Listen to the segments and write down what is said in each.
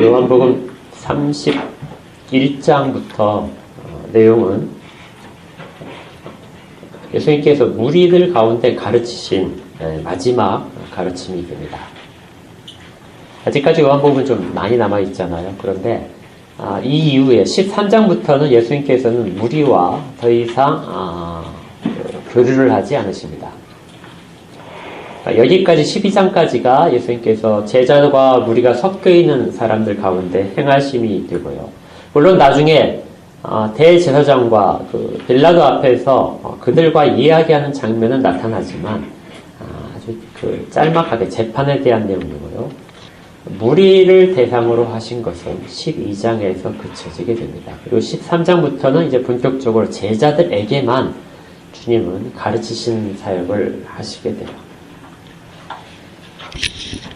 요한복음 31장부터 내용은 예수님께서 무리들 가운데 가르치신 마지막 가르침이 됩니다. 아직까지 요한복음은 좀 많이 남아있잖아요. 그런데 이 이후에 13장부터는 예수님께서는 무리와 더 이상 교류를 하지 않으십니다. 여기까지 12장까지가 예수님께서 제자와 무리가 섞여 있는 사람들 가운데 행하심이 되고요. 물론 나중에 대제사장과 그 빌라도 앞에서 그들과 이야기하는 장면은 나타나지만 아주 그 짤막하게 재판에 대한 내용이고요. 무리를 대상으로 하신 것은 12장에서 그쳐지게 됩니다. 그리고 13장부터는 이제 본격적으로 제자들에게만 주님은 가르치신 사역을 하시게 돼요.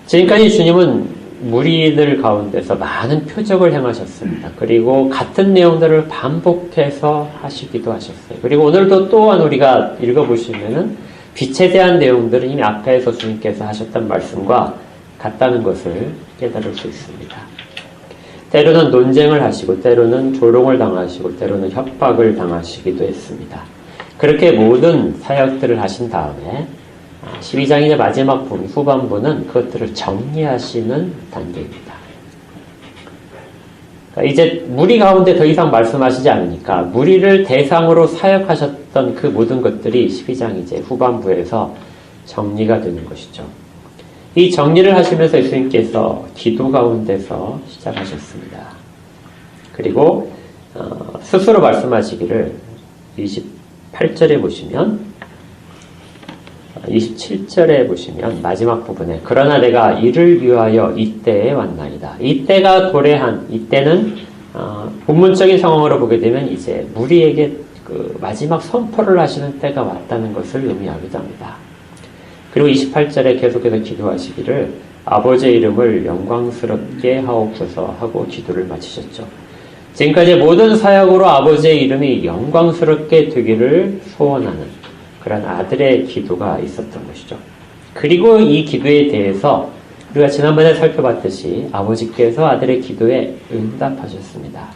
지금까지 주님은 무리들 가운데서 많은 표적을 행하셨습니다. 그리고 같은 내용들을 반복해서 하시기도 하셨어요. 그리고 오늘도 또한 우리가 읽어보시면은 빛에 대한 내용들은 이미 앞에서 주님께서 하셨던 말씀과 같다는 것을 깨달을 수 있습니다. 때로는 논쟁을 하시고 때로는 조롱을 당하시고 때로는 협박을 당하시기도 했습니다. 그렇게 모든 사역들을 하신 다음에 12장의 마지막 부분, 후반부는 그것들을 정리하시는 단계입니다. 그러니까 이제 무리 가운데 더 이상 말씀하시지 않으니까 무리를 대상으로 사역하셨던 그 모든 것들이 12장 이제 후반부에서 정리가 되는 것이죠. 이 정리를 하시면서 예수님께서 기도 가운데서 시작하셨습니다. 그리고 스스로 말씀하시기를 28절에 보시면 27절에 보시면 마지막 부분에 그러나 내가 이를 위하여 이때에 왔나이다. 이때가 도래한 이때는 본문적인 상황으로 보게 되면 이제 무리에게 그 마지막 선포를 하시는 때가 왔다는 것을 의미하기도 합니다. 그리고 28절에 계속해서 기도하시기를 아버지의 이름을 영광스럽게 하옵소서 하고 기도를 마치셨죠. 지금까지 모든 사역으로 아버지의 이름이 영광스럽게 되기를 소원하는 그런 아들의 기도가 있었던 것이죠. 그리고 이 기도에 대해서 우리가 지난번에 살펴봤듯이 아버지께서 아들의 기도에 응답하셨습니다.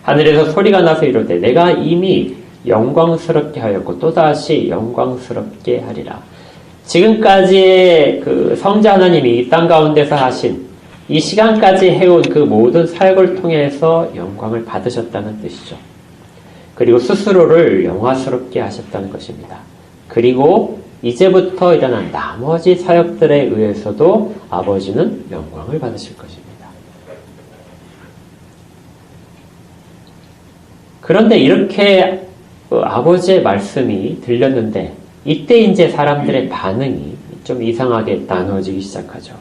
하늘에서 소리가 나서 이르되 내가 이미 영광스럽게 하였고 또다시 영광스럽게 하리라. 지금까지의 그 성자 하나님이 이 땅 가운데서 하신 이 시간까지 해온 그 모든 사역을 통해서 영광을 받으셨다는 뜻이죠. 그리고 스스로를 영화스럽게 하셨다는 것입니다. 그리고 이제부터 일어난 나머지 사역들에 의해서도 아버지는 영광을 받으실 것입니다. 그런데 이렇게 아버지의 말씀이 들렸는데 이때 이제 사람들의 반응이 좀 이상하게 나눠지기 시작하죠.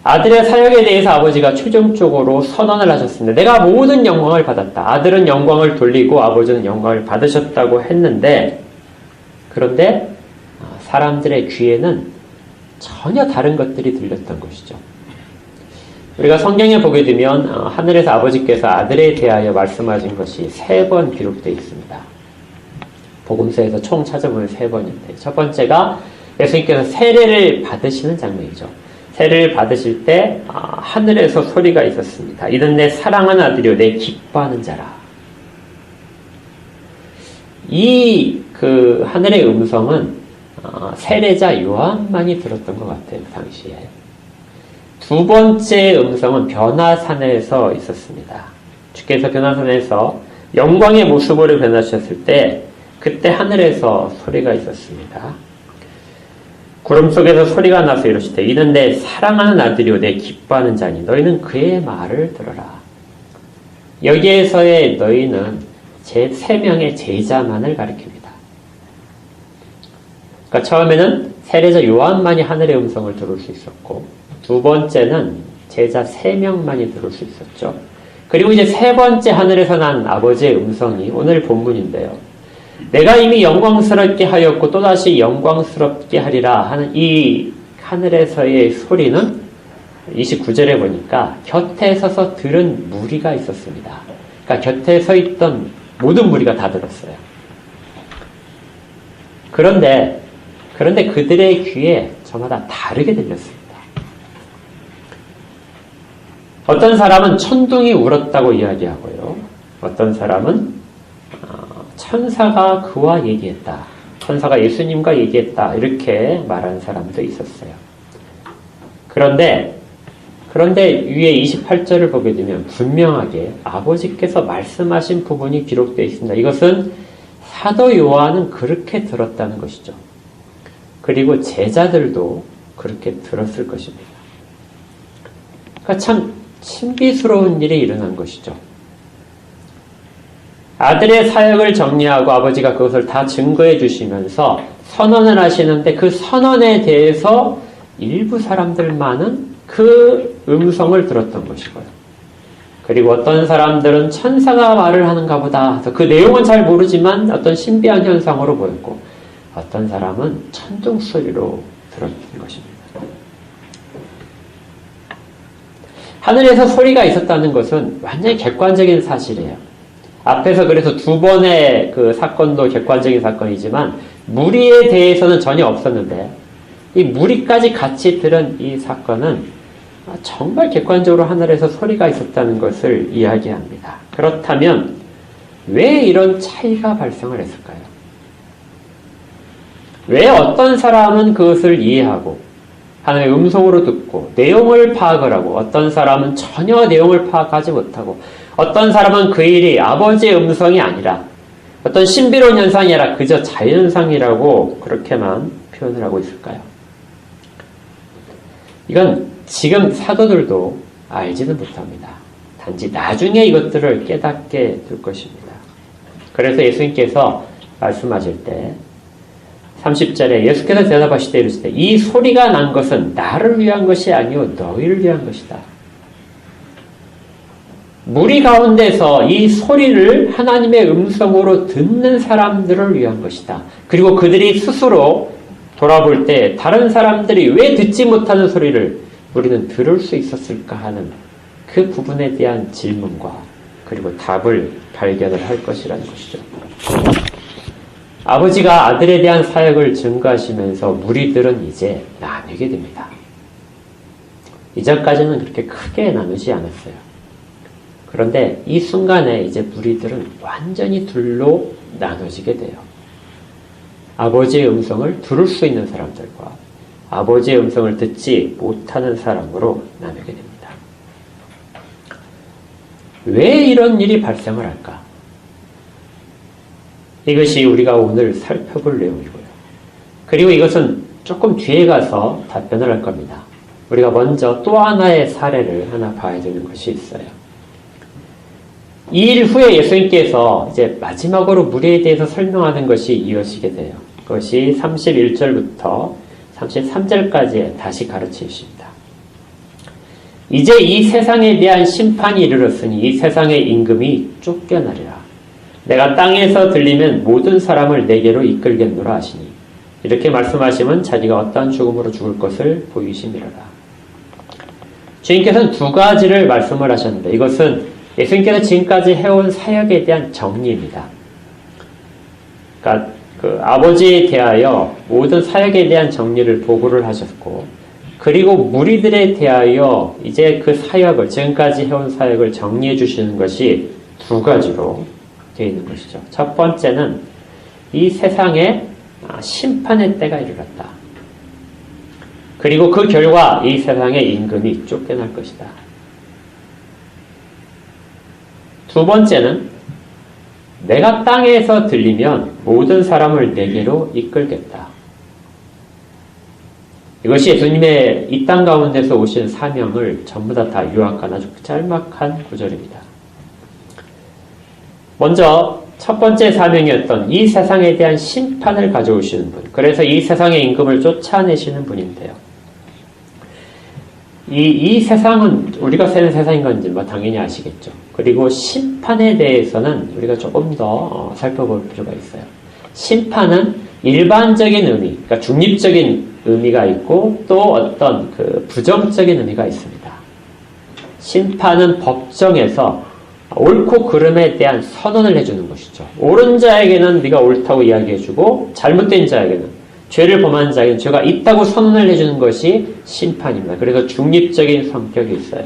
아들의 사역에 대해서 아버지가 최종적으로 선언을 하셨습니다. 내가 모든 영광을 받았다. 아들은 영광을 돌리고 아버지는 영광을 받으셨다고 했는데 그런데 사람들의 귀에는 전혀 다른 것들이 들렸던 것이죠. 우리가 성경에 보게 되면 하늘에서 아버지께서 아들에 대하여 말씀하신 것이 3번 기록되어 있습니다. 복음서에서 총 찾아보면 3번인데 첫 번째가 예수님께서 세례를 받으시는 장면이죠. 세례를 받으실 때 하늘에서 소리가 있었습니다. 이는 내 사랑하는 아들이요 내 기뻐하는 자라. 이 그 하늘의 음성은 세례자 요한만이 들었던 것 같아요. 당시에. 두 번째 음성은 변화산에서 있었습니다. 주께서 변화산에서 영광의 모습으로 변하셨을 때 그때 하늘에서 소리가 있었습니다. 구름 속에서 소리가 나서 이르시되 이는 내 사랑하는 아들이요 내 기뻐하는 자니 너희는 그의 말을 들어라. 여기에서의 너희는 제 3명의 제자만을 가리킵니다. 그러니까 처음에는 세례자 요한만이 하늘의 음성을 들을 수 있었고 두 번째는 제자 3명만이 들을 수 있었죠. 그리고 이제 3번째 하늘에서 난 아버지의 음성이 오늘 본문인데요. 내가 이미 영광스럽게 하였고 또다시 영광스럽게 하리라 하는 이 하늘에서의 소리는 29절에 보니까 곁에 서서 들은 무리가 있었습니다. 그러니까 곁에 서 있던 모든 무리가 다 들었어요. 그런데 그들의 귀에 저마다 다르게 들렸습니다. 어떤 사람은 천둥이 울었다고 이야기하고요. 어떤 사람은 천사가 그와 얘기했다. 천사가 예수님과 얘기했다. 이렇게 말하는 사람도 있었어요. 그런데 위에 28절을 보게 되면 분명하게 아버지께서 말씀하신 부분이 기록되어 있습니다. 이것은 사도 요한은 그렇게 들었다는 것이죠. 그리고 제자들도 그렇게 들었을 것입니다. 그러니까 참 신비스러운 일이 일어난 것이죠. 아들의 사역을 정리하고 아버지가 그것을 다 증거해 주시면서 선언을 하시는데 그 선언에 대해서 일부 사람들만은 그 음성을 들었던 것이고요. 그리고 어떤 사람들은 천사가 말을 하는가 보다. 그 내용은 잘 모르지만 어떤 신비한 현상으로 보였고 어떤 사람은 천둥 소리로 들었던 것입니다. 하늘에서 소리가 있었다는 것은 완전히 객관적인 사실이에요. 앞에서 그래서 두 번의 그 사건도 객관적인 사건이지만 무리에 대해서는 전혀 없었는데 이 무리까지 같이 들은 이 사건은 정말 객관적으로 하늘에서 소리가 있었다는 것을 이야기합니다. 그렇다면 왜 이런 차이가 발생을 했을까요? 왜 어떤 사람은 그것을 이해하고 하나님의 음성으로 듣고 내용을 파악을 하고 어떤 사람은 전혀 내용을 파악하지 못하고 어떤 사람은 그 일이 아버지의 음성이 아니라 어떤 신비로운 현상이 아니라 그저 자연상이라고 그렇게만 표현을 하고 있을까요? 이건 지금 사도들도 알지는 못합니다. 단지 나중에 이것들을 깨닫게 될 것입니다. 그래서 예수님께서 말씀하실 때 30절에 예수께서 대답하시되 이르시되 이 소리가 난 것은 나를 위한 것이 아니요 너희를 위한 것이다. 무리 가운데서 이 소리를 하나님의 음성으로 듣는 사람들을 위한 것이다. 그리고 그들이 스스로 돌아볼 때 다른 사람들이 왜 듣지 못하는 소리를 우리는 들을 수 있었을까 하는 그 부분에 대한 질문과 그리고 답을 발견을 할 것이라는 것이죠. 아버지가 아들에 대한 사역을 증거하시면서 무리들은 이제 나뉘게 됩니다. 이전까지는 그렇게 크게 나누지 않았어요. 그런데 이 순간에 이제 무리들은 완전히 둘로 나눠지게 돼요. 아버지의 음성을 들을 수 있는 사람들과 아버지의 음성을 듣지 못하는 사람으로 나누게 됩니다. 왜 이런 일이 발생을 할까? 이것이 우리가 오늘 살펴볼 내용이고요. 그리고 이것은 조금 뒤에 가서 답변을 할 겁니다. 우리가 먼저 또 하나의 사례를 하나 봐야 되는 것이 있어요. 이 일 후에 예수님께서 이제 마지막으로 무리에 대해서 설명하는 것이 이어지게 돼요. 그것이 31절부터 33절까지 다시 가르치십니다. 이제 이 세상에 대한 심판이 이르렀으니 이 세상의 임금이 쫓겨나리라. 내가 땅에서 들리면 모든 사람을 내게로 이끌겠노라 하시니 이렇게 말씀하시면 자기가 어떠한 죽음으로 죽을 것을 보이심이로라. 주님께서는 두 가지를 말씀을 하셨는데 이것은 예수님께서 지금까지 해온 사역에 대한 정리입니다. 그러니까 그 아버지에 대하여 모든 사역에 대한 정리를 보고를 하셨고 그리고 무리들에 대하여 이제 그 사역을 지금까지 해온 사역을 정리해 주시는 것이 두 가지로 되어 있는 것이죠. 첫 번째는 이 세상에 심판의 때가 이르렀다. 그리고 그 결과 이 세상의 임금이 쫓겨날 것이다. 두 번째는 내가 땅에서 들리면 모든 사람을 내게로 이끌겠다. 이것이 예수님의 이 땅 가운데서 오신 사명을 전부 다 요약한 아주 짤막한 구절입니다. 먼저 첫 번째 사명이었던 이 세상에 대한 심판을 가져오시는 분, 그래서 이 세상의 임금을 쫓아내시는 분인데요. 이 세상은 우리가 사는 세상인 건지 당연히 아시겠죠. 그리고 심판에 대해서는 우리가 조금 더 살펴볼 필요가 있어요. 심판은 일반적인 의미, 그러니까 중립적인 의미가 있고 또 어떤 그 부정적인 의미가 있습니다. 심판은 법정에서 옳고 그름에 대한 선언을 해주는 것이죠. 옳은 자에게는 네가 옳다고 이야기해주고 잘못된 자에게는 죄를 범한 자에게는 죄가 있다고 선언을 해주는 것이 심판입니다. 그래서 중립적인 성격이 있어요.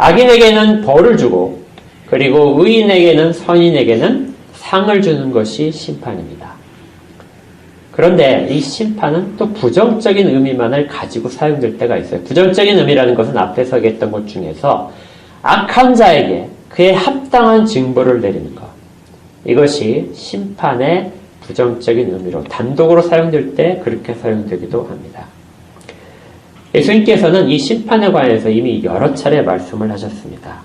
악인에게는 벌을 주고 그리고 의인에게는 선인에게는 상을 주는 것이 심판입니다. 그런데 이 심판은 또 부정적인 의미만을 가지고 사용될 때가 있어요. 부정적인 의미라는 것은 앞에서 얘기했던 것 중에서 악한 자에게 그에 합당한 징벌을 내리는 것. 이것이 심판의 부정적인 의미로 단독으로 사용될 때 그렇게 사용되기도 합니다. 예수님께서는 이 심판에 관해서 이미 여러 차례 말씀을 하셨습니다.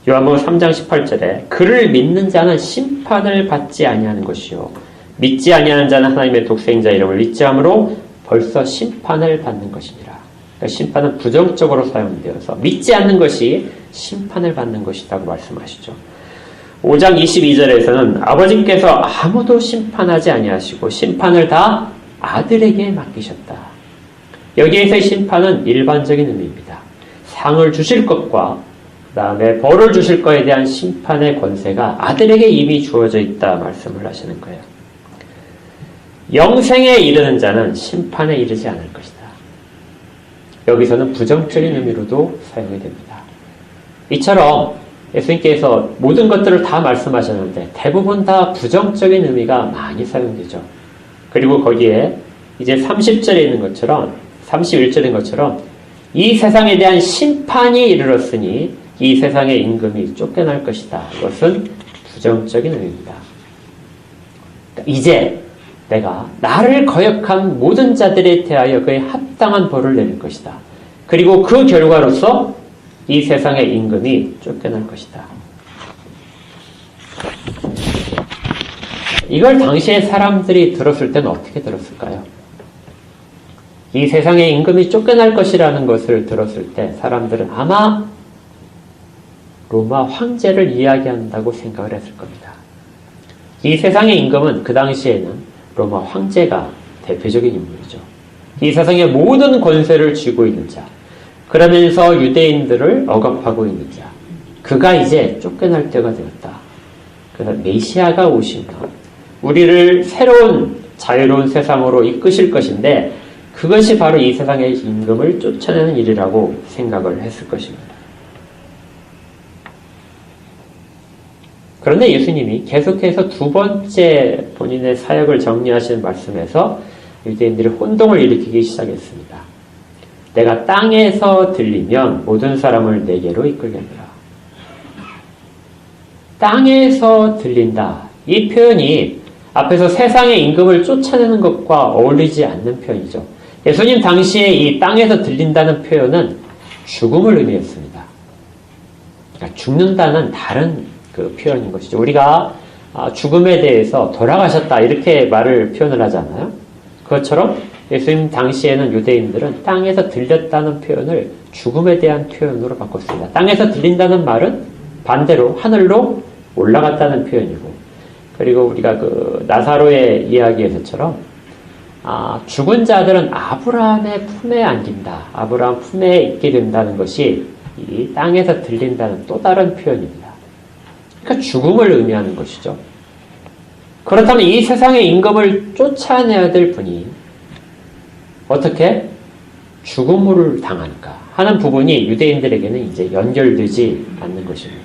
요한복음 3장 18절에 그를 믿는 자는 심판을 받지 아니하는 것이요 믿지 아니하는 자는 하나님의 독생자 이름을 믿지 함으로 벌써 심판을 받는 것이니라. 그러니까 심판은 부정적으로 사용되어서 믿지 않는 것이 심판을 받는 것이라고 말씀하시죠. 5장 22절에서는 아버지께서 아무도 심판하지 아니하시고 심판을 다 아들에게 맡기셨다. 여기에서의 심판은 일반적인 의미입니다. 상을 주실 것과 그 다음에 벌을 주실 것에 대한 심판의 권세가 아들에게 이미 주어져 있다 말씀을 하시는 거예요. 영생에 이르는 자는 심판에 이르지 않을 것이다. 여기서는 부정적인 의미로도 사용이 됩니다. 이처럼 예수님께서 모든 것들을 다 말씀하셨는데 대부분 다 부정적인 의미가 많이 사용되죠. 그리고 거기에 이제 30절에 있는 것처럼 31절인 것처럼 이 세상에 대한 심판이 이르렀으니 이 세상의 임금이 쫓겨날 것이다. 이것은 부정적인 의미입니다. 이제 내가 나를 거역한 모든 자들에 대하여 그의 합당한 벌을 내릴 것이다. 그리고 그 결과로서 이 세상의 임금이 쫓겨날 것이다. 이걸 당시에 사람들이 들었을 때는 어떻게 들었을까요? 이 세상의 임금이 쫓겨날 것이라는 것을 들었을 때 사람들은 아마 로마 황제를 이야기한다고 생각을 했을 겁니다. 이 세상의 임금은 그 당시에는 로마 황제가 대표적인 인물이죠. 이 세상의 모든 권세를 쥐고 있는 자, 그러면서 유대인들을 억압하고 있는 자, 그가 이제 쫓겨날 때가 되었다. 그래서 메시아가 오시면 우리를 새로운 자유로운 세상으로 이끄실 것인데 그것이 바로 이 세상의 임금을 쫓아내는 일이라고 생각을 했을 것입니다. 그런데 예수님이 계속해서 두 번째 본인의 사역을 정리하시는 말씀에서 유대인들이 혼동을 일으키기 시작했습니다. 내가 땅에서 들리면 모든 사람을 내게로 이끌겠노라. 땅에서 들린다. 이 표현이 앞에서 세상의 임금을 쫓아내는 것과 어울리지 않는 표현이죠. 예수님 당시에 이 땅에서 들린다는 표현은 죽음을 의미했습니다. 그러니까 죽는다는 다른 그 표현인 것이죠. 우리가 죽음에 대해서 돌아가셨다 이렇게 말을 표현을 하잖아요. 그것처럼 예수님 당시에는 유대인들은 땅에서 들렸다는 표현을 죽음에 대한 표현으로 바꿨습니다. 땅에서 들린다는 말은 반대로 하늘로 올라갔다는 표현이고, 그리고 우리가 그 나사로의 이야기에서처럼 죽은 자들은 아브라함의 품에 안긴다. 아브라함 품에 있게 된다는 것이 이 땅에서 들린다는 또 다른 표현입니다. 그러니까 죽음을 의미하는 것이죠. 그렇다면 이 세상의 임금을 쫓아내야 될 분이 어떻게 죽음을 당하는가 하는 부분이 유대인들에게는 이제 연결되지 않는 것입니다.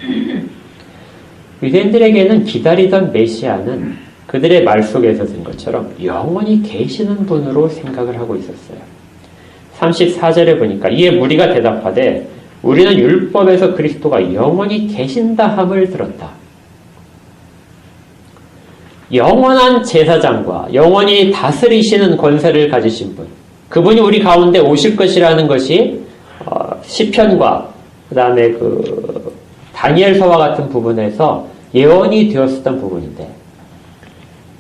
유대인들에게는 기다리던 메시아는 그들의 말 속에서 든 것처럼 영원히 계시는 분으로 생각을 하고 있었어요. 34절에 보니까 이에 무리가 대답하되 우리는 율법에서 그리스도가 영원히 계신다 함을 들었다. 영원한 제사장과 영원히 다스리시는 권세를 가지신 분, 그분이 우리 가운데 오실 것이라는 것이 시편과 그 다음에 그 다니엘서와 같은 부분에서 예언이 되었었던 부분인데,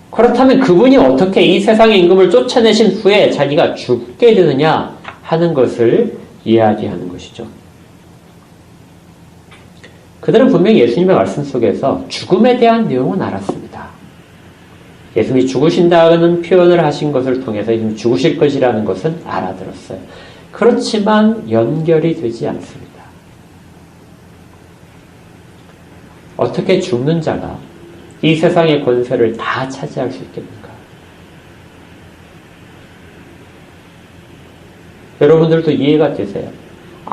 그렇다면 그분이 어떻게 이 세상의 임금을 쫓아내신 후에 자기가 죽게 되느냐 하는 것을 이야기하는 것이죠. 그들은 분명히 예수님의 말씀 속에서 죽음에 대한 내용은 알았습니다. 예수님이 죽으신다는 표현을 하신 것을 통해서 예수님이 죽으실 것이라는 것은 알아들었어요. 그렇지만 연결이 되지 않습니다. 어떻게 죽는 자가 이 세상의 권세를 다 차지할 수 있겠는가? 여러분들도 이해가 되세요?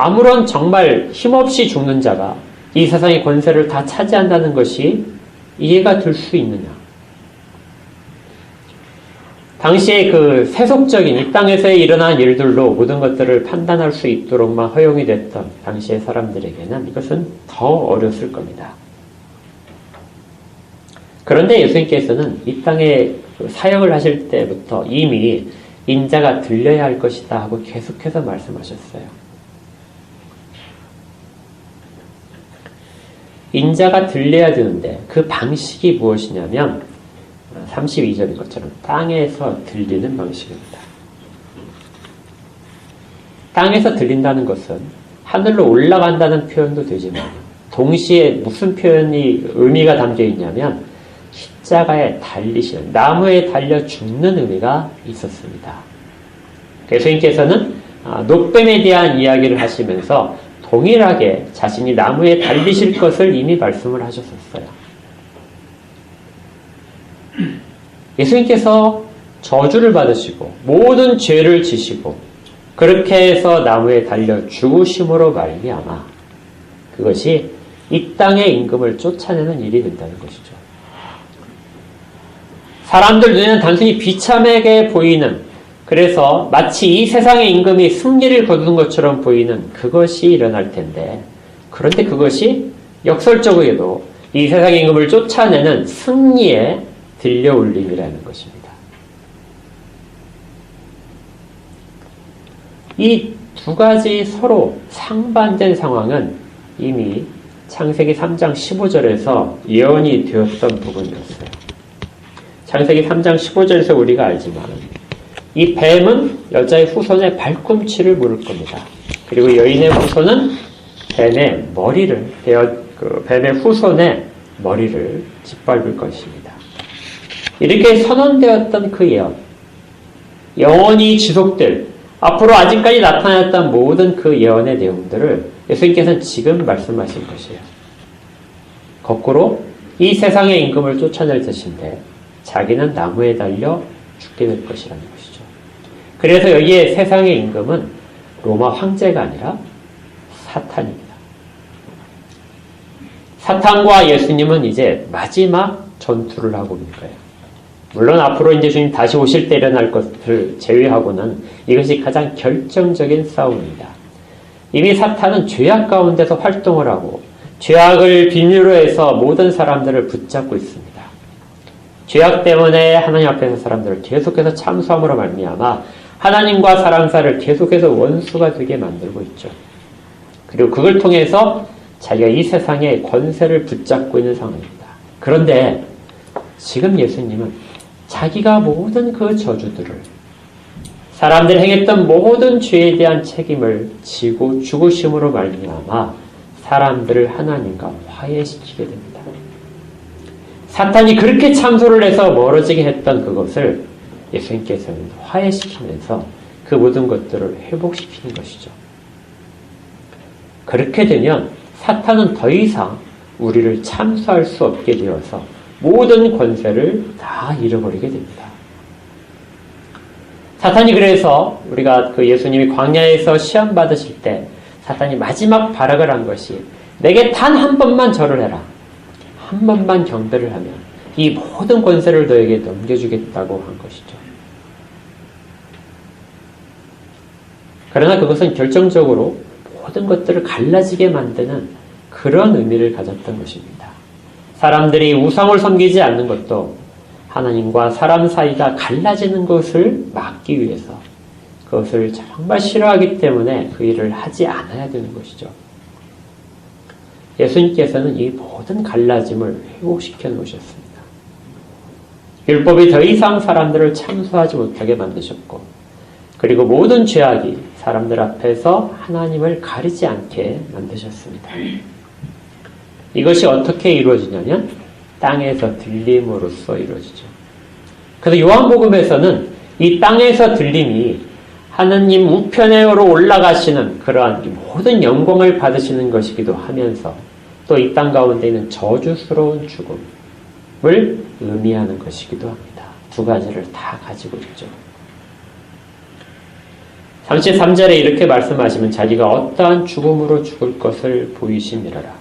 아무런 정말 힘없이 죽는 자가 이 세상의 권세를 다 차지한다는 것이 이해가 될 수 있느냐? 당시에 그 세속적인 이 땅에서 일어난 일들로 모든 것들을 판단할 수 있도록만 허용이 됐던 당시의 사람들에게는 이것은 더 어려웠을 겁니다. 그런데 예수님께서는 이 땅에 사역을 하실 때부터 이미 인자가 들려야 할 것이다 하고 계속해서 말씀하셨어요. 인자가 들려야 되는데 그 방식이 무엇이냐면 32절인 것처럼 땅에서 들리는 방식입니다. 땅에서 들린다는 것은 하늘로 올라간다는 표현도 되지만 동시에 무슨 표현이 의미가 담겨 있냐면 십자가에 달리시는, 나무에 달려 죽는 의미가 있었습니다. 예수님께서는 녹뱀에 대한 이야기를 하시면서 동일하게 자신이 나무에 달리실 것을 이미 말씀을 하셨었어요. 예수님께서 저주를 받으시고 모든 죄를 지시고 그렇게 해서 나무에 달려 죽으심으로 말미암아 그것이 이 땅의 임금을 쫓아내는 일이 된다는 것이죠. 사람들 눈에는 단순히 비참하게 보이는, 그래서 마치 이 세상의 임금이 승리를 거둔 것처럼 보이는 그것이 일어날 텐데, 그런데 그것이 역설적으로도 이 세상의 임금을 쫓아내는 승리의 들려올림이라는 것입니다. 이 두 가지 서로 상반된 상황은 이미 창세기 3장 15절에서 예언이 되었던 부분이었어요. 창세기 3장 15절에서 우리가 알지만 이 뱀은 여자의 후손의 발꿈치를 물을 겁니다. 그리고 여인의 후손은 뱀의 후손의 머리를 짓밟을 것입니다. 이렇게 선언되었던 그 예언, 영원히 지속될, 앞으로 아직까지 나타났던 모든 그 예언의 내용들을 예수님께서는 지금 말씀하신 것이에요. 거꾸로 이 세상의 임금을 쫓아낼 것인데 자기는 나무에 달려 죽게 될 것이라는 것이죠. 그래서 여기에 세상의 임금은 로마 황제가 아니라 사탄입니다. 사탄과 예수님은 이제 마지막 전투를 하고 있는 거예요. 물론 앞으로 이제 주님 다시 오실 때 일어날 것을 제외하고는 이것이 가장 결정적인 싸움입니다. 이미 사탄은 죄악 가운데서 활동을 하고 죄악을 비밀로 해서 모든 사람들을 붙잡고 있습니다. 죄악 때문에 하나님 앞에서 사람들을 계속해서 참소함으로 말미암아 하나님과 사람 사이를 계속해서 원수가 되게 만들고 있죠. 그리고 그걸 통해서 자기가 이 세상의 권세를 붙잡고 있는 상황입니다. 그런데 지금 예수님은 자기가 모든 그 저주들을, 사람들이 행했던 모든 죄에 대한 책임을 지고 죽으심으로 말미암아 사람들을 하나님과 화해시키게 됩니다. 사탄이 그렇게 참소를 해서 멀어지게 했던 그것을 예수님께서는 화해시키면서 그 모든 것들을 회복시키는 것이죠. 그렇게 되면 사탄은 더 이상 우리를 참소할 수 없게 되어서 모든 권세를 다 잃어버리게 됩니다. 사탄이 그래서 우리가 그 예수님이 광야에서 시험 받으실 때 사탄이 마지막 발악을 한 것이 내게 단 한 번만 절을 해라. 한 번만 경배를 하면 이 모든 권세를 너에게 넘겨주겠다고 한 것이죠. 그러나 그것은 결정적으로 모든 것들을 갈라지게 만드는 그런 의미를 가졌던 것입니다. 사람들이 우상을 섬기지 않는 것도 하나님과 사람 사이가 갈라지는 것을 막기 위해서, 그것을 정말 싫어하기 때문에 그 일을 하지 않아야 되는 것이죠. 예수님께서는 이 모든 갈라짐을 회복시켜 놓으셨습니다. 율법이 더 이상 사람들을 참소하지 못하게 만드셨고, 그리고 모든 죄악이 사람들 앞에서 하나님을 가리지 않게 만드셨습니다. 이것이 어떻게 이루어지냐면 땅에서 들림으로써 이루어지죠. 그래서 요한복음에서는 이 땅에서 들림이 하나님 우편으로 올라가시는 그러한 모든 영광을 받으시는 것이기도 하면서 또 이 땅 가운데 있는 저주스러운 죽음을 의미하는 것이기도 합니다. 두 가지를 다 가지고 있죠. 33절에 이렇게 말씀하시면 자기가 어떠한 죽음으로 죽을 것을 보이심이라라.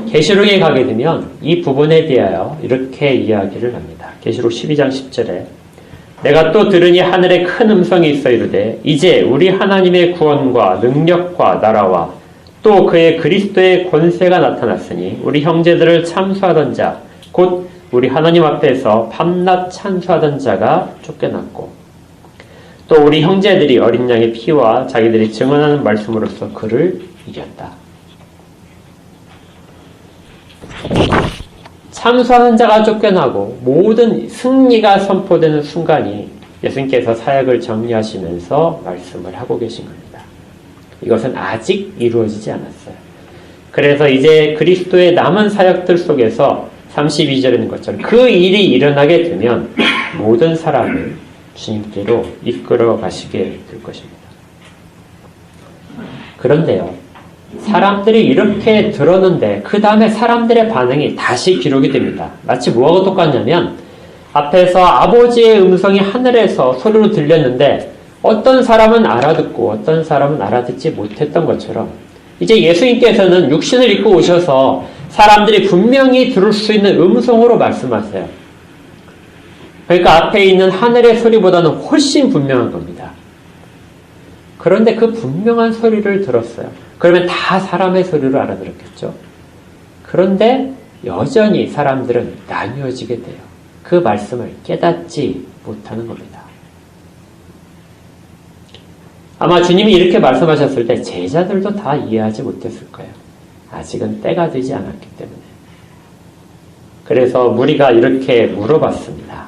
계시록에 가게 되면 이 부분에 대하여 이렇게 이야기를 합니다. 계시록 12장 10절에 내가 또 들으니 하늘에 큰 음성이 있어 이르되 이제 우리 하나님의 구원과 능력과 나라와 또 그의 그리스도의 권세가 나타났으니 우리 형제들을 참수하던 자 곧 우리 하나님 앞에서 밤낮 찬수하던 자가 쫓겨났고 또 우리 형제들이 어린 양의 피와 자기들이 증언하는 말씀으로써 그를 이겼다. 참수하는 자가 쫓겨나고 모든 승리가 선포되는 순간이 예수님께서 사역을 정리하시면서 말씀을 하고 계신 겁니다. 이것은 아직 이루어지지 않았어요. 그래서 이제 그리스도의 남은 사역들 속에서 32절에 있는 것처럼 그 일이 일어나게 되면 모든 사람을 주님께로 이끌어 가시게 될 것입니다. 그런데요, 사람들이 이렇게 들었는데 그 다음에 사람들의 반응이 다시 기록이 됩니다. 마치 뭐하고 똑같냐면 앞에서 아버지의 음성이 하늘에서 소리로 들렸는데 어떤 사람은 알아듣고 어떤 사람은 알아듣지 못했던 것처럼 이제 예수님께서는 육신을 입고 오셔서 사람들이 분명히 들을 수 있는 음성으로 말씀하세요. 그러니까 앞에 있는 하늘의 소리보다는 훨씬 분명한 겁니다. 그런데 그 분명한 소리를 들었어요. 그러면 다 사람의 소리로 알아들었겠죠. 그런데 여전히 사람들은 나뉘어지게 돼요. 그 말씀을 깨닫지 못하는 겁니다. 아마 주님이 이렇게 말씀하셨을 때 제자들도 다 이해하지 못했을 거예요. 아직은 때가 되지 않았기 때문에. 그래서 무리가 이렇게 물어봤습니다.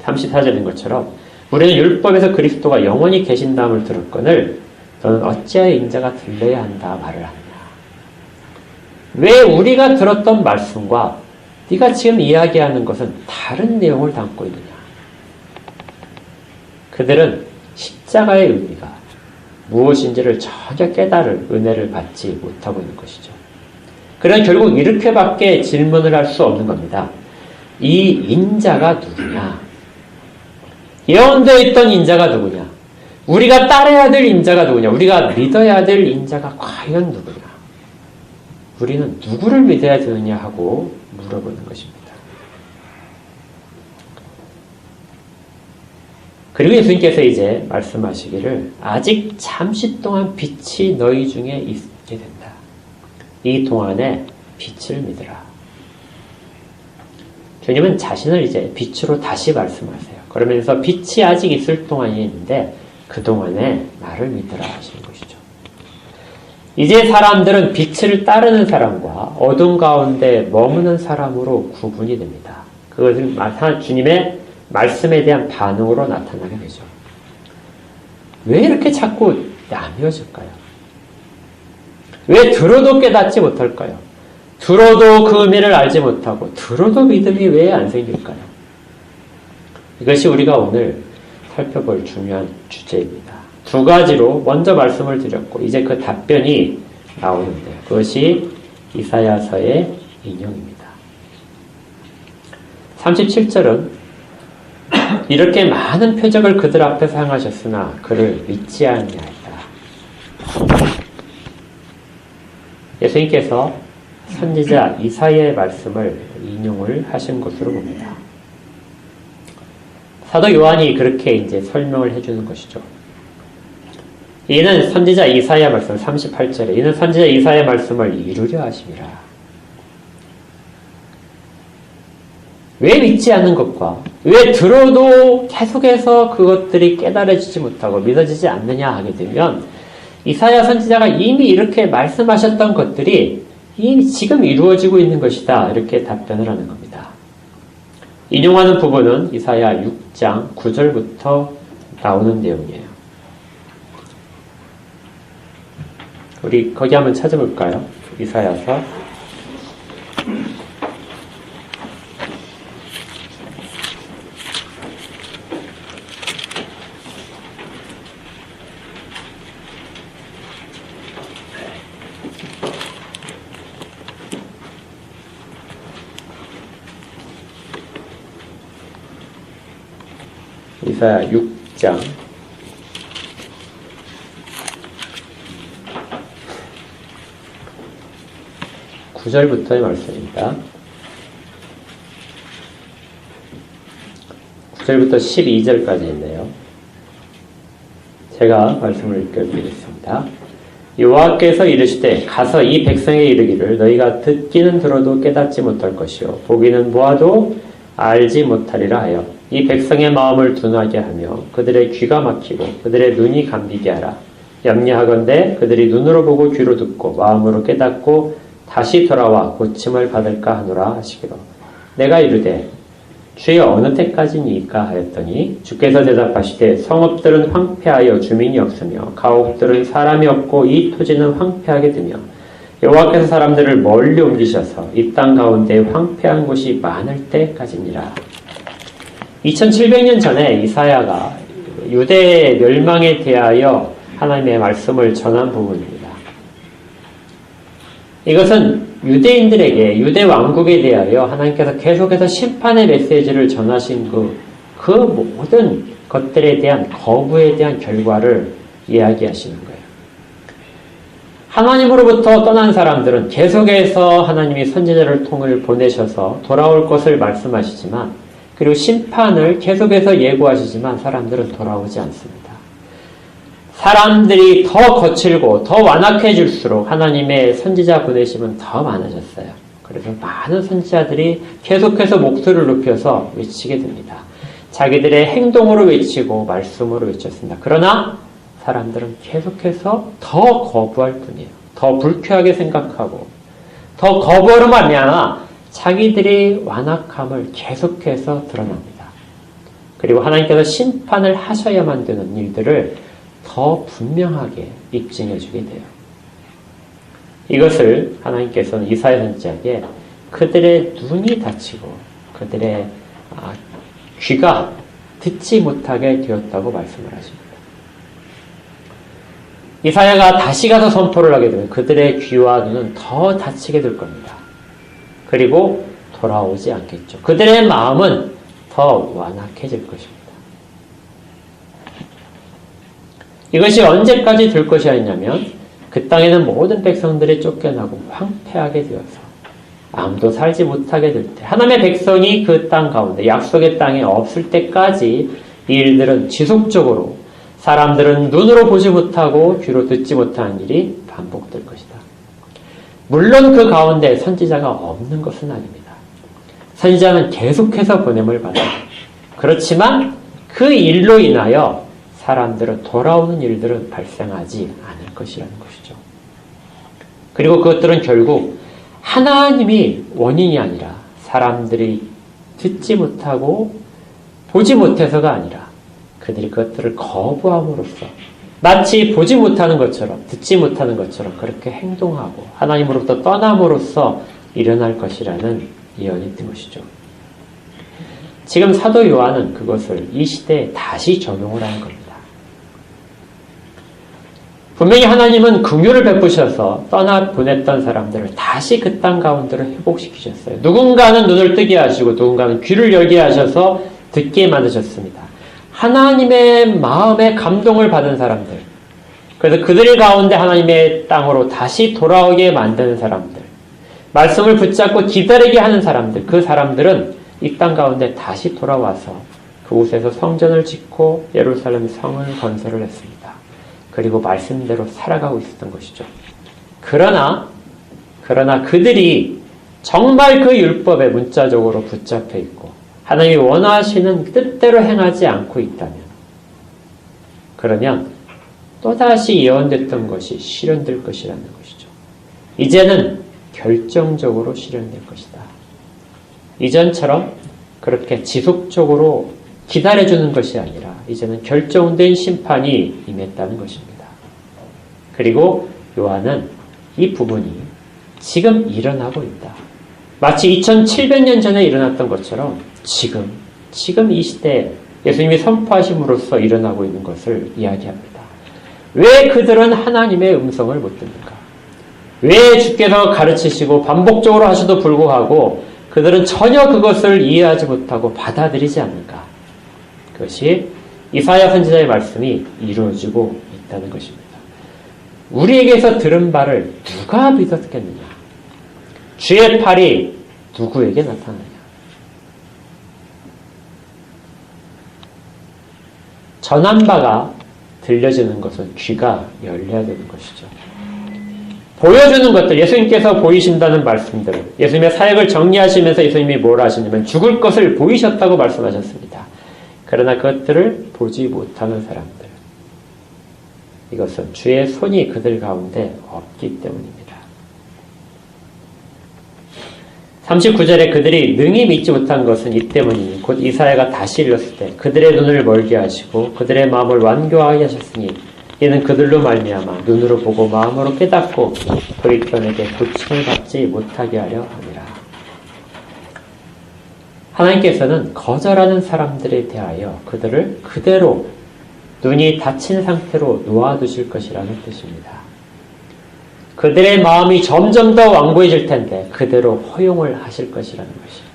34절인 것처럼 우리는 율법에서 그리스도가 영원히 계신다함을 들었거늘 너는 어찌하여 인자가 들려야 한다 말을 하느냐. 왜 우리가 들었던 말씀과 네가 지금 이야기하는 것은 다른 내용을 담고 있느냐. 그들은 십자가의 의미가 무엇인지를 전혀 깨달을 은혜를 받지 못하고 있는 것이죠. 그러나 결국 이렇게밖에 질문을 할 수 없는 겁니다. 이 인자가 누구냐? 예언되어 있던 인자가 누구냐? 우리가 따라야 될 인자가 누구냐? 우리가 믿어야 될 인자가 과연 누구냐? 우리는 누구를 믿어야 되느냐 하고 물어보는 것입니다. 그리고 예수님께서 이제 말씀하시기를 아직 잠시 동안 빛이 너희 중에 있게 된다. 이 동안에 빛을 믿으라. 주님은 자신을 이제 빛으로 다시 말씀하세요. 그러면서 빛이 아직 있을 동안이 있는데 그 동안에 나를 믿으라 하시는 것이죠. 이제 사람들은 빛을 따르는 사람과 어둠 가운데 머무는 사람으로 구분이 됩니다. 그것은 주님의 말씀에 대한 반응으로 나타나게 되죠. 왜 이렇게 자꾸 나뉘어질까요? 왜 들어도 깨닫지 못할까요? 들어도 그 의미를 알지 못하고 들어도 믿음이 왜 안 생길까요? 이것이 우리가 오늘 살펴볼 중요한 주제입니다. 두 가지로 먼저 말씀을 드렸고 이제 그 답변이 나오는데요. 그것이 이사야서의 인용입니다. 37절은 이렇게 많은 표적을 그들 앞에서 행하셨으나 그를 믿지 아니하였다. 예수님께서 선지자 이사야의 말씀을 인용을 하신 것으로 봅니다. 사도 요한이 그렇게 이제 설명을 해주는 것이죠. 이는 선지자 이사야 말씀 38절에 이는 선지자 이사야 말씀을 이루려 하심이라. 왜 믿지 않는 것과 왜 들어도 계속해서 그것들이 깨달아지지 못하고 믿어지지 않느냐 하게 되면 이사야 선지자가 이미 이렇게 말씀하셨던 것들이 이미 지금 이루어지고 있는 것이다. 이렇게 답변을 하는 겁니다. 인용하는 부분은 이사야 6장 9절부터 나오는 내용이에요. 우리 거기 한번 찾아볼까요? 이사야서 이사야 6장 9절부터의 말씀입니다. 9절부터 12절까지 있네요. 제가 말씀을 읽어드리겠습니다. 여호와께서 이르시되 가서 이 백성에 이르기를 너희가 듣기는 들어도 깨닫지 못할 것이요 보기는 보아도 알지 못하리라 하여 이 백성의 마음을 둔하게 하며 그들의 귀가 막히고 그들의 눈이 감기게 하라. 염려하건대 그들이 눈으로 보고 귀로 듣고 마음으로 깨닫고 다시 돌아와 고침을 받을까 하노라 하시기로. 내가 이르되 주여 어느 때까지니까 하였더니 주께서 대답하시되 성읍들은 황폐하여 주민이 없으며 가옥들은 사람이 없고 이 토지는 황폐하게 되며 여호와께서 사람들을 멀리 옮기셔서 이 땅 가운데 황폐한 곳이 많을 때까지니라. 2700년 전에 이사야가 유대의 멸망에 대하여 하나님의 말씀을 전한 부분입니다. 이것은 유대인들에게 유대 왕국에 대하여 하나님께서 계속해서 심판의 메시지를 전하신 그 모든 것들에 대한 거부에 대한 결과를 이야기하시는 거예요. 하나님으로부터 떠난 사람들은 계속해서 하나님이 선지자를 통해 보내셔서 돌아올 것을 말씀하시지만 그리고 심판을 계속해서 예고하시지만 사람들은 돌아오지 않습니다. 사람들이 더 거칠고 더 완악해질수록 하나님의 선지자 보내심은 더 많아졌어요. 그래서 많은 선지자들이 계속해서 목소리를 높여서 외치게 됩니다. 자기들의 행동으로 외치고 말씀으로 외쳤습니다. 그러나 사람들은 계속해서 더 거부할 뿐이에요. 더 불쾌하게 생각하고 더 거부로 말미암아 자기들의 완악함을 계속해서 드러납니다. 그리고 하나님께서 심판을 하셔야만 되는 일들을 더 분명하게 입증해 주게 돼요. 이것을 하나님께서는 이사야 선지자에게 그들의 눈이 닫히고 그들의 귀가 듣지 못하게 되었다고 말씀을 하십니다. 이사야가 다시 가서 선포를 하게 되면 그들의 귀와 눈은 더 닫히게 될 겁니다. 그리고 돌아오지 않겠죠. 그들의 마음은 더 완악해질 것입니다. 이것이 언제까지 될 것이 아니냐면 그 땅에는 모든 백성들이 쫓겨나고 황폐하게 되어서 아무도 살지 못하게 될 때 하나님의 백성이 그 땅 가운데 약속의 땅에 없을 때까지 이 일들은 지속적으로 사람들은 눈으로 보지 못하고 귀로 듣지 못하는 일이 반복될 것이다. 물론 그 가운데 선지자가 없는 것은 아닙니다. 선지자는 계속해서 보냄을 받아요. 그렇지만 그 일로 인하여 사람들은 돌아오는 일들은 발생하지 않을 것이라는 것이죠. 그리고 그것들은 결국 하나님이 원인이 아니라 사람들이 듣지 못하고 보지 못해서가 아니라 그들이 그것들을 거부함으로써 마치 보지 못하는 것처럼 듣지 못하는 것처럼 그렇게 행동하고 하나님으로부터 떠남으로써 일어날 것이라는 예언이 있는 것이죠. 지금 사도 요한은 그것을 이 시대에 다시 적용을 하는 겁니다. 분명히 하나님은 긍휼을 베푸셔서 떠나 보냈던 사람들을 다시 그 땅 가운데로 회복시키셨어요. 누군가는 눈을 뜨게 하시고 누군가는 귀를 열게 하셔서 듣게 만드셨습니다. 하나님의 마음에 감동을 받은 사람들, 그래서 그들 가운데 하나님의 땅으로 다시 돌아오게 만드는 사람들, 말씀을 붙잡고 기다리게 하는 사람들, 그 사람들은 이 땅 가운데 다시 돌아와서 그곳에서 성전을 짓고 예루살렘 성을 건설을 했습니다. 그리고 말씀대로 살아가고 있었던 것이죠. 그러나 그들이 정말 그 율법에 문자적으로 붙잡혀 있고 하나님이 원하시는 뜻대로 행하지 않고 있다면 그러면 또다시 예언됐던 것이 실현될 것이라는 것이죠. 이제는 결정적으로 실현될 것이다. 이전처럼 그렇게 지속적으로 기다려주는 것이 아니라 이제는 결정된 심판이 임했다는 것입니다. 그리고 요한은 이 부분이 지금 일어나고 있다. 마치 2700년 전에 일어났던 것처럼 지금 이 시대에 예수님이 선포하심으로써 일어나고 있는 것을 이야기합니다. 왜 그들은 하나님의 음성을 못 듣는가? 왜 주께서 가르치시고 반복적으로 하셔도 불구하고 그들은 전혀 그것을 이해하지 못하고 받아들이지 않는가? 그것이 이사야 선지자의 말씀이 이루어지고 있다는 것입니다. 우리에게서 들은 바를 누가 믿었겠느냐? 주의 팔이 누구에게 나타나냐? 전한 바가 들려지는 것은 귀가 열려야 되는 것이죠. 보여주는 것들, 예수님께서 보이신다는 말씀들, 예수님의 사역을 정리하시면서 예수님이 뭐라 하시냐면 죽을 것을 보이셨다고 말씀하셨습니다. 그러나 그것들을 보지 못하는 사람들, 이것은 주의 손이 그들 가운데 없기 때문입니다. 39절에 그들이 능히 믿지 못한 것은 이 때문이니 곧 이사야가 다시 읽었을 때 그들의 눈을 멀게 하시고 그들의 마음을 완고하게 하셨으니 이는 그들로 말미암아 눈으로 보고 마음으로 깨닫고 돌이켜내게 고침을 받지 못하게 하려 함이라. 하나님께서는 거절하는 사람들에 대하여 그들을 그대로 눈이 닫힌 상태로 놓아두실 것이라는 뜻입니다. 그들의 마음이 점점 더 완고해질 텐데 그대로 허용을 하실 것이라는 것이에요.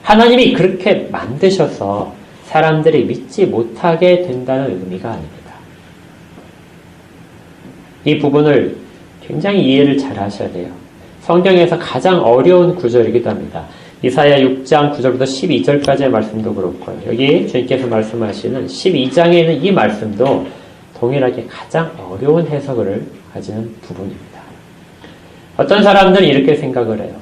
하나님이 그렇게 만드셔서 사람들이 믿지 못하게 된다는 의미가 아닙니다. 이 부분을 굉장히 이해를 잘 하셔야 돼요. 성경에서 가장 어려운 구절이기도 합니다. 이사야 6장 9절부터 12절까지의 말씀도 그렇고요. 여기 주님께서 말씀하시는 12장에 있는 이 말씀도 동일하게 가장 어려운 해석을 가지는 부분입니다. 어떤 사람들은 이렇게 생각을 해요.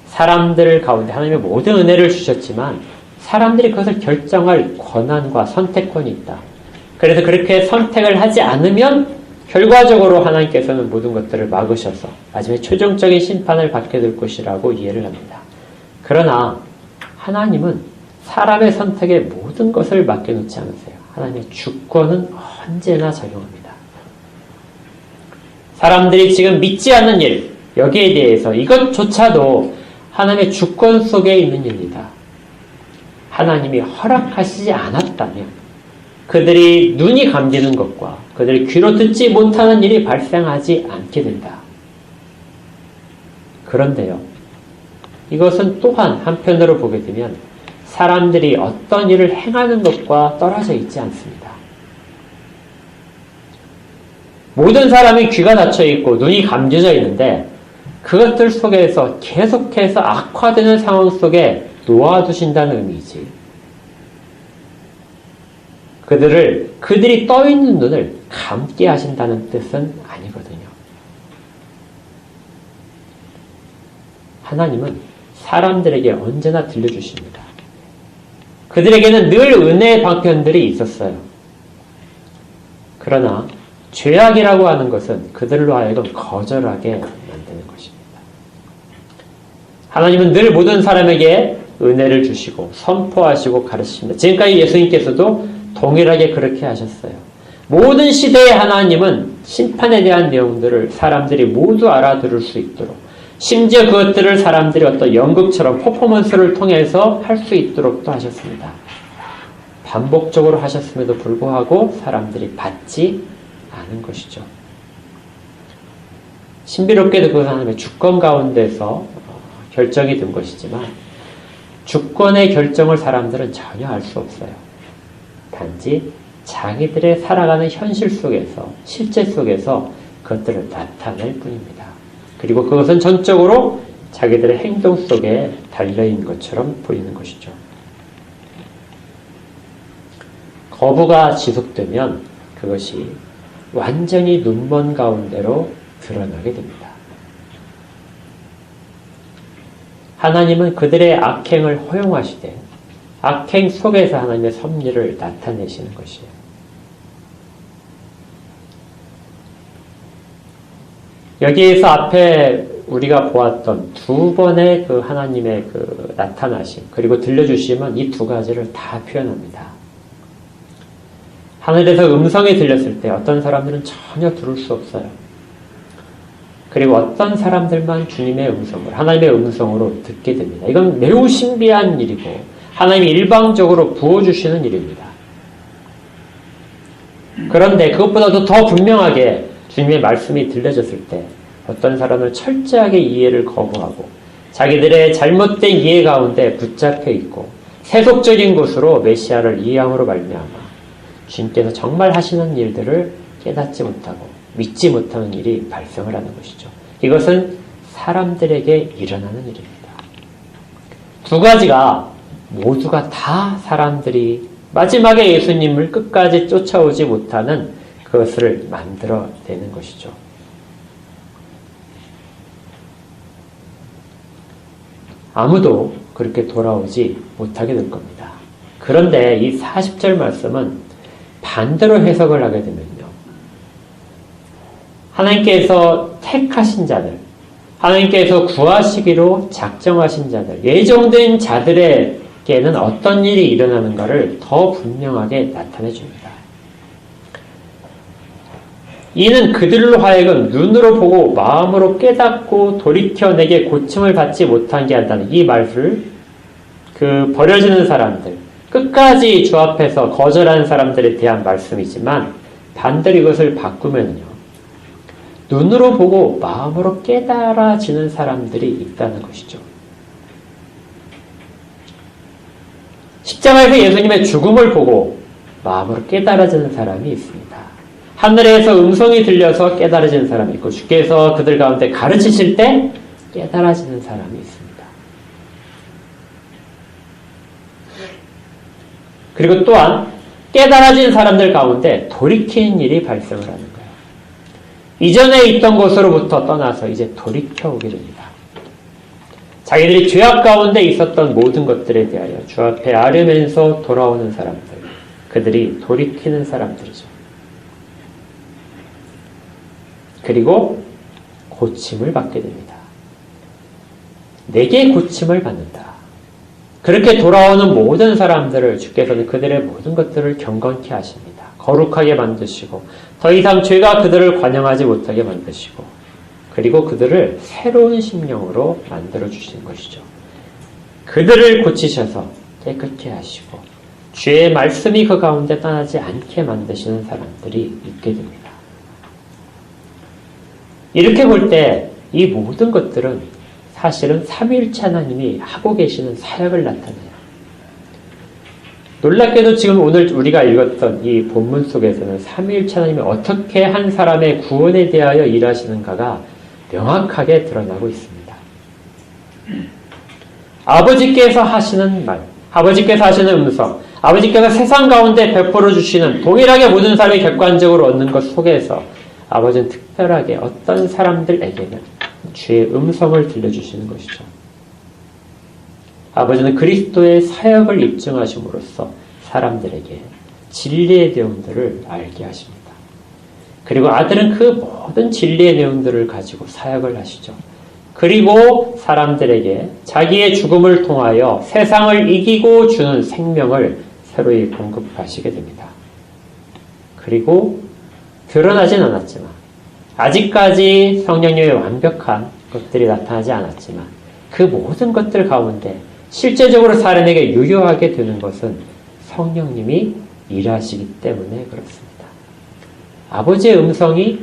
사람들 가운데 하나님의 모든 은혜를 주셨지만 사람들이 그것을 결정할 권한과 선택권이 있다. 그래서 그렇게 선택을 하지 않으면 결과적으로 하나님께서는 모든 것들을 막으셔서 마지막에 최종적인 심판을 받게 될 것이라고 이해를 합니다. 그러나 하나님은 사람의 선택에 모든 것을 맡겨놓지 않으세요. 하나님의 주권은 언제나 작용합니다. 사람들이 지금 믿지 않는 일, 여기에 대해서 이것조차도 하나님의 주권 속에 있는 일이다. 하나님이 허락하시지 않았다면 그들이 눈이 감기는 것과 그들이 귀로 듣지 못하는 일이 발생하지 않게 된다. 그런데요, 이것은 또한 한편으로 보게 되면 사람들이 어떤 일을 행하는 것과 떨어져 있지 않습니다. 모든 사람이 귀가 닫혀 있고 눈이 감겨져 있는데 그것들 속에서 계속해서 악화되는 상황 속에 놓아두신다는 의미지. 그들이 떠있는 눈을 감게 하신다는 뜻은 아니거든요. 하나님은 사람들에게 언제나 들려주십니다. 그들에게는 늘 은혜의 방편들이 있었어요. 그러나 죄악이라고 하는 것은 그들로 하여금 거절하게 만드는 것입니다. 하나님은 늘 모든 사람에게 은혜를 주시고 선포하시고 가르치십니다. 지금까지 예수님께서도 동일하게 그렇게 하셨어요. 모든 시대의 하나님은 심판에 대한 내용들을 사람들이 모두 알아들을 수 있도록, 심지어 그것들을 사람들이 어떤 연극처럼 퍼포먼스를 통해서 할 수 있도록도 하셨습니다. 반복적으로 하셨음에도 불구하고 사람들이 받지 않은 것이죠. 신비롭게도 그것은 하나님의 주권 가운데서 결정이 된 것이지만 주권의 결정을 사람들은 전혀 알 수 없어요. 단지 자기들의 살아가는 현실 속에서, 실제 속에서 그것들을 나타낼 뿐입니다. 그리고 그것은 전적으로 자기들의 행동 속에 달려있는 것처럼 보이는 것이죠. 거부가 지속되면 그것이 완전히 눈먼 가운데로 드러나게 됩니다. 하나님은 그들의 악행을 허용하시되 악행 속에서 하나님의 섭리를 나타내시는 것이에요. 여기에서 앞에 우리가 보았던 두 번의 그 하나님의 그 나타나심, 그리고 들려주심은 이 두 가지를 다 표현합니다. 하늘에서 음성이 들렸을 때 어떤 사람들은 전혀 들을 수 없어요. 그리고 어떤 사람들만 주님의 음성을, 하나님의 음성으로 듣게 됩니다. 이건 매우 신비한 일이고 하나님이 일방적으로 부어주시는 일입니다. 그런데 그것보다도 더 분명하게 주님의 말씀이 들려졌을 때 어떤 사람은 철저하게 이해를 거부하고 자기들의 잘못된 이해 가운데 붙잡혀 있고 세속적인 것으로 메시아를 이해함으로 말미암아 주님께서 정말 하시는 일들을 깨닫지 못하고 믿지 못하는 일이 발생을 하는 것이죠. 이것은 사람들에게 일어나는 일입니다. 두 가지가 모두가 다 사람들이 마지막에 예수님을 끝까지 쫓아오지 못하는 그것을 만들어내는 것이죠. 아무도 그렇게 돌아오지 못하게 될 겁니다. 그런데 이 40절 말씀은 반대로 해석을 하게 되면요. 하나님께서 택하신 자들, 하나님께서 구하시기로 작정하신 자들, 예정된 자들에게는 어떤 일이 일어나는가를 더 분명하게 나타내 줍니다. 이는 그들로 하여금 눈으로 보고 마음으로 깨닫고 돌이켜 내게 고침을 받지 못하게 한다는 이 말을 버려지는 사람들, 끝까지 주 앞에서 거절하는 사람들에 대한 말씀이지만 반대로 이것을 바꾸면요. 눈으로 보고 마음으로 깨달아지는 사람들이 있다는 것이죠. 십자가에서 예수님의 죽음을 보고 마음으로 깨달아지는 사람이 있습니다. 하늘에서 음성이 들려서 깨달아지는 사람이 있고 주께서 그들 가운데 가르치실 때 깨달아지는 사람이 있습니다. 그리고 또한 깨달아진 사람들 가운데 돌이키는 일이 발생을 하는 거예요. 이전에 있던 곳으로부터 떠나서 이제 돌이켜오기를 합니다. 자기들이 죄악 가운데 있었던 모든 것들에 대하여 주 앞에 아뢰면서 돌아오는 사람들, 그들이 돌이키는 사람들이죠. 그리고 고침을 받게 됩니다. 내게 고침을 받는다. 그렇게 돌아오는 모든 사람들을 주께서는 그들의 모든 것들을 경건케 하십니다. 거룩하게 만드시고 더 이상 죄가 그들을 관영하지 못하게 만드시고 그리고 그들을 새로운 심령으로 만들어주시는 것이죠. 그들을 고치셔서 깨끗게 하시고 주의 말씀이 그 가운데 떠나지 않게 만드시는 사람들이 있게 됩니다. 이렇게 볼 때 이 모든 것들은 사실은 삼위일체 하나님이 하고 계시는 사역을 나타내요. 놀랍게도 지금 오늘 우리가 읽었던 이 본문 속에서는 삼위일체 하나님이 어떻게 한 사람의 구원에 대하여 일하시는가가 명확하게 드러나고 있습니다. 아버지께서 하시는 말, 아버지께서 하시는 음성, 아버지께서 세상 가운데 베풀어 주시는 동일하게 모든 사람이 객관적으로 얻는 것 속에서 아버지는 특별하게 어떤 사람들에게는 주의 음성을 들려주시는 것이죠. 아버지는 그리스도의 사역을 입증하심으로써 사람들에게 진리의 내용들을 알게 하십니다. 그리고 아들은 그 모든 진리의 내용들을 가지고 사역을 하시죠. 그리고 사람들에게 자기의 죽음을 통하여 세상을 이기고 주는 생명을 새로이 공급하시게 됩니다. 그리고 드러나진 않았지만 아직까지 성령님의 완벽한 것들이 나타나지 않았지만 그 모든 것들 가운데 실제적으로 사람에게 유효하게 되는 것은 성령님이 일하시기 때문에 그렇습니다. 아버지의 음성이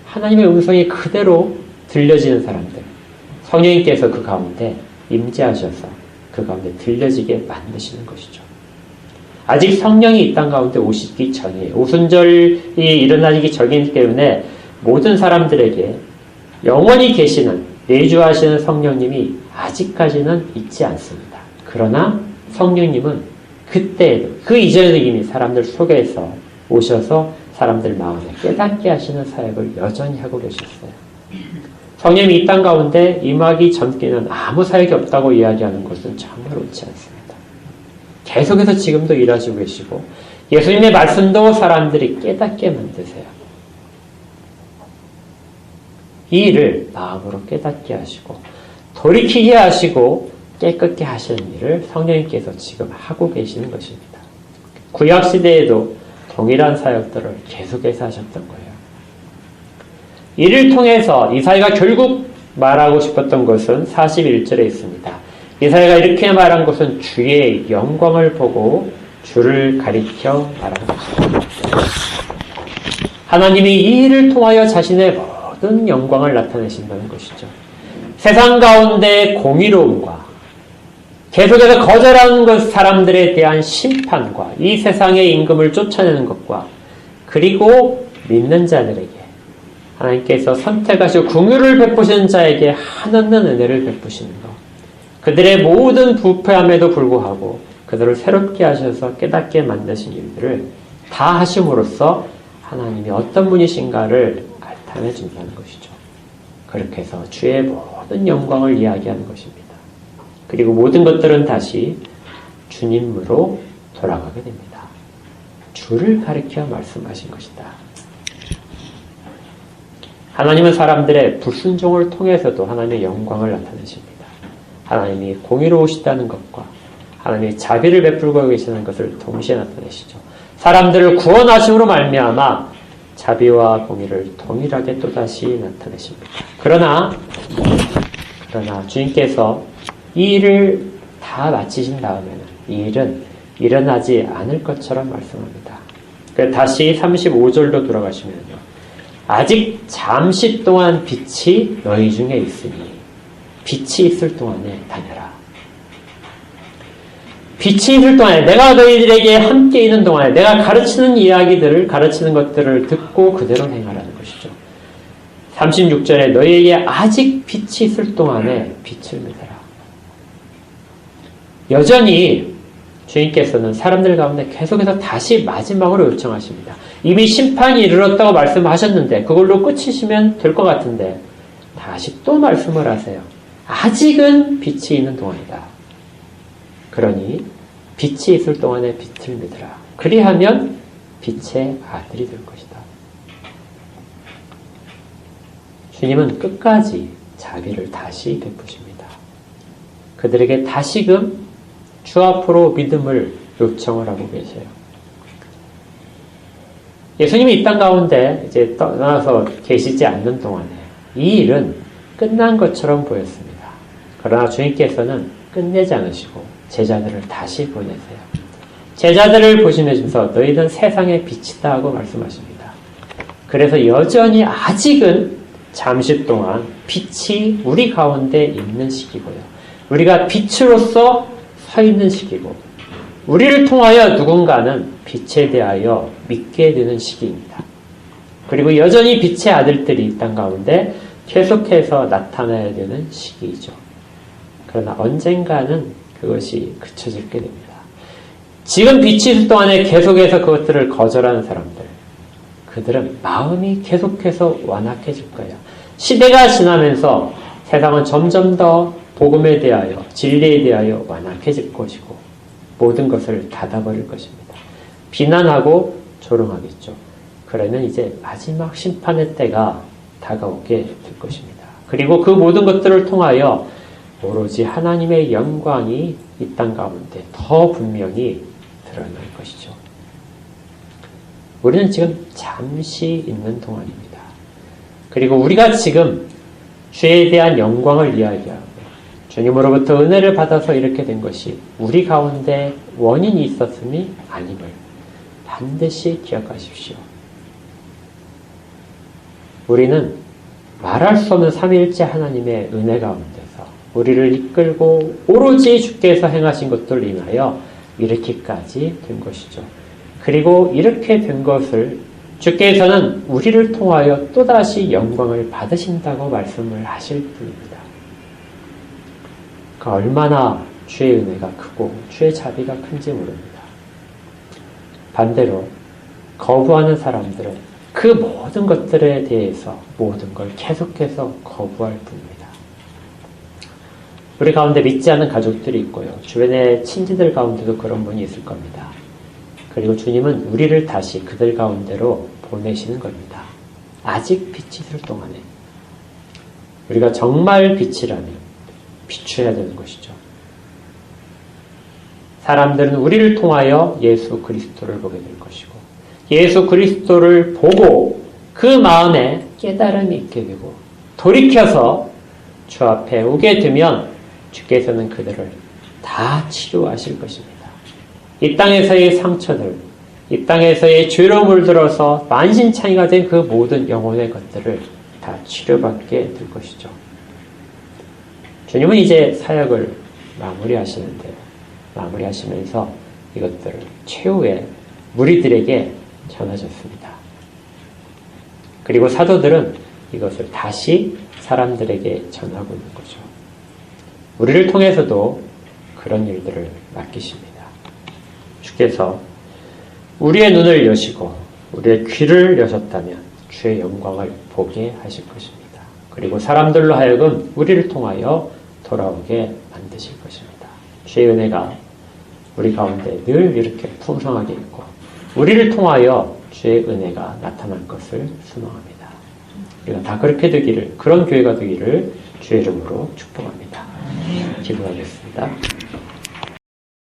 하나님의 음성이 그대로 들려지는 사람들, 성령님께서 그 가운데 임재하셔서 그 가운데 들려지게 만드시는 것이죠. 아직 성령이 이 땅 가운데 오시기 전이에요. 오순절이 일어나기 전이기 때문에 모든 사람들에게 영원히 계시는 내주하시는 성령님이 아직까지는 있지 않습니다. 그러나 성령님은 그때에도 그 이전에도 이미 사람들 속에서 오셔서 사람들 마음에 깨닫게 하시는 사역을 여전히 하고 계셨어요. 성령님이 이 땅 가운데 임하기 전께는 아무 사역이 없다고 이야기하는 것은 정말 옳지 않습니다. 계속해서 지금도 일하시고 계시고 예수님의 말씀도 사람들이 깨닫게 만드세요. 이 일을 마음으로 깨닫게 하시고 돌이키게 하시고 깨끗게 하시는 일을 성령님께서 지금 하고 계시는 것입니다. 구약시대에도 동일한 사역들을 계속해서 하셨던 거예요. 이를 통해서 이사야가 결국 말하고 싶었던 것은 41절에 있습니다. 이사야가 이렇게 말한 것은 주의 영광을 보고 주를 가리켜 말한 것입니다. 하나님이 이 일을 통하여 자신의 모든 영광을 나타내신다는 것이죠. 세상 가운데 공의로움과 계속해서 거절하는 것 사람들에 대한 심판과 이 세상의 임금을 쫓아내는 것과 그리고 믿는 자들에게 하나님께서 선택하시고 긍휼을 베푸시는 자에게 한없는 은혜를 베푸시는 것. 그들의 모든 부패함에도 불구하고 그들을 새롭게 하셔서 깨닫게 만드신 일들을 다 하심으로써 하나님이 어떤 분이신가를 알타내 준다는 것이죠. 그렇게 해서 주의 모든 영광을 이야기하는 것입니다. 그리고 모든 것들은 다시 주님으로 돌아가게 됩니다. 주를 가리켜 말씀하신 것이다. 하나님은 사람들의 불순종을 통해서도 하나님의 영광을 나타내십니다. 하나님이 공의로우시다는 것과 하나님이 자비를 베풀고 계시는 것을 동시에 나타내시죠. 사람들을 구원하심으로 말미암아 자비와 공의를 동일하게 또다시 나타내십니다. 그러나 주님께서 이 일을 다 마치신 다음에는 이 일은 일어나지 않을 것처럼 말씀합니다. 다시 35절로 돌아가시면요. 아직 잠시 동안 빛이 너희 중에 있으니 빛이 있을 동안에 다녀라. 빛이 있을 동안에 내가 너희들에게 함께 있는 동안에 내가 가르치는 이야기들을 가르치는 것들을 듣고 그대로 행하라는 것이죠. 36절에 너희에게 아직 빛이 있을 동안에 빛을 믿어라. 여전히 주님께서는 사람들 가운데 계속해서 다시 마지막으로 요청하십니다. 이미 심판이 이르렀다고 말씀하셨는데 그걸로 끝이시면 될 것 같은데 다시 또 말씀을 하세요. 아직은 빛이 있는 동안이다. 그러니 빛이 있을 동안에 빛을 믿으라. 그리하면 빛의 아들이 될 것이다. 주님은 끝까지 자비를 다시 베푸십니다. 그들에게 다시금 주 앞으로 믿음을 요청을 하고 계세요. 예수님이 이 땅 가운데 이제 떠나서 계시지 않는 동안에 이 일은 끝난 것처럼 보였습니다. 그러나 주님께서는 끝내지 않으시고 제자들을 다시 보내세요. 제자들을 보시면서 너희는 세상의 빛이다 하고 말씀하십니다. 그래서 여전히 아직은 잠시 동안 빛이 우리 가운데 있는 시기고요. 우리가 빛으로서 서 있는 시기고 우리를 통하여 누군가는 빛에 대하여 믿게 되는 시기입니다. 그리고 여전히 빛의 아들들이 이 땅 가운데 계속해서 나타나야 되는 시기이죠. 그러나 언젠가는 그것이 그쳐지게 됩니다. 지금 빛이 있을 동안에 계속해서 그것들을 거절하는 사람들, 그들은 마음이 계속해서 완악해질 거예요. 시대가 지나면서 세상은 점점 더 복음에 대하여, 진리에 대하여 완악해질 것이고 모든 것을 닫아버릴 것입니다. 비난하고 조롱하겠죠. 그러면 이제 마지막 심판의 때가 다가오게 될 것입니다. 그리고 그 모든 것들을 통하여 오로지 하나님의 영광이 이 땅 가운데 더 분명히 드러날 것이죠. 우리는 지금 잠시 있는 동안입니다. 그리고 우리가 지금 주에 대한 영광을 이야기하고 주님으로부터 은혜를 받아서 이렇게 된 것이 우리 가운데 원인이 있었음이 아님을 반드시 기억하십시오. 우리는 말할 수 없는 삼위일체 하나님의 은혜 가운데서 우리를 이끌고 오로지 주께서 행하신 것들을 인하여 이렇게까지 된 것이죠. 그리고 이렇게 된 것을 주께서는 우리를 통하여 또다시 영광을 받으신다고 말씀을 하실 분입니다. 그 얼마나 주의 은혜가 크고 주의 자비가 큰지 모릅니다. 반대로 거부하는 사람들은 그 모든 것들에 대해서 모든 걸 계속해서 거부할 뿐입니다. 우리 가운데 믿지 않는 가족들이 있고요. 주변의 친지들 가운데도 그런 분이 있을 겁니다. 그리고 주님은 우리를 다시 그들 가운데로 보내시는 겁니다. 아직 빛이 있을 동안에 우리가 정말 빛이라면 비춰야 되는 것이죠. 사람들은 우리를 통하여 예수 그리스도를 보게 될 것이고 예수 그리스도를 보고 그 마음에 깨달음이 있게 되고 돌이켜서 주 앞에 오게 되면 주께서는 그들을 다 치료하실 것입니다. 이 땅에서의 상처들, 이 땅에서의 죄로 물들어서 만신창이가 된 그 모든 영혼의 것들을 다 치료받게 될 것이죠. 주님은 이제 사역을 마무리하시는데요. 마무리하시면서 이것들을 최후의 무리들에게 전하셨습니다. 그리고 사도들은 이것을 다시 사람들에게 전하고 있는 거죠. 우리를 통해서도 그런 일들을 맡기십니다. 주께서 우리의 눈을 여시고 우리의 귀를 여셨다면 주의 영광을 보게 하실 것입니다. 그리고 사람들로 하여금 우리를 통하여 돌아오게 만드실 것입니다. 주의 은혜가 우리 가운데 늘 이렇게 풍성하게 있고 우리를 통하여 주의 은혜가 나타날 것을 소망합니다. 우리가 다 그렇게 되기를, 그런 교회가 되기를 주의 이름으로 축복합니다. 기도하겠습니다.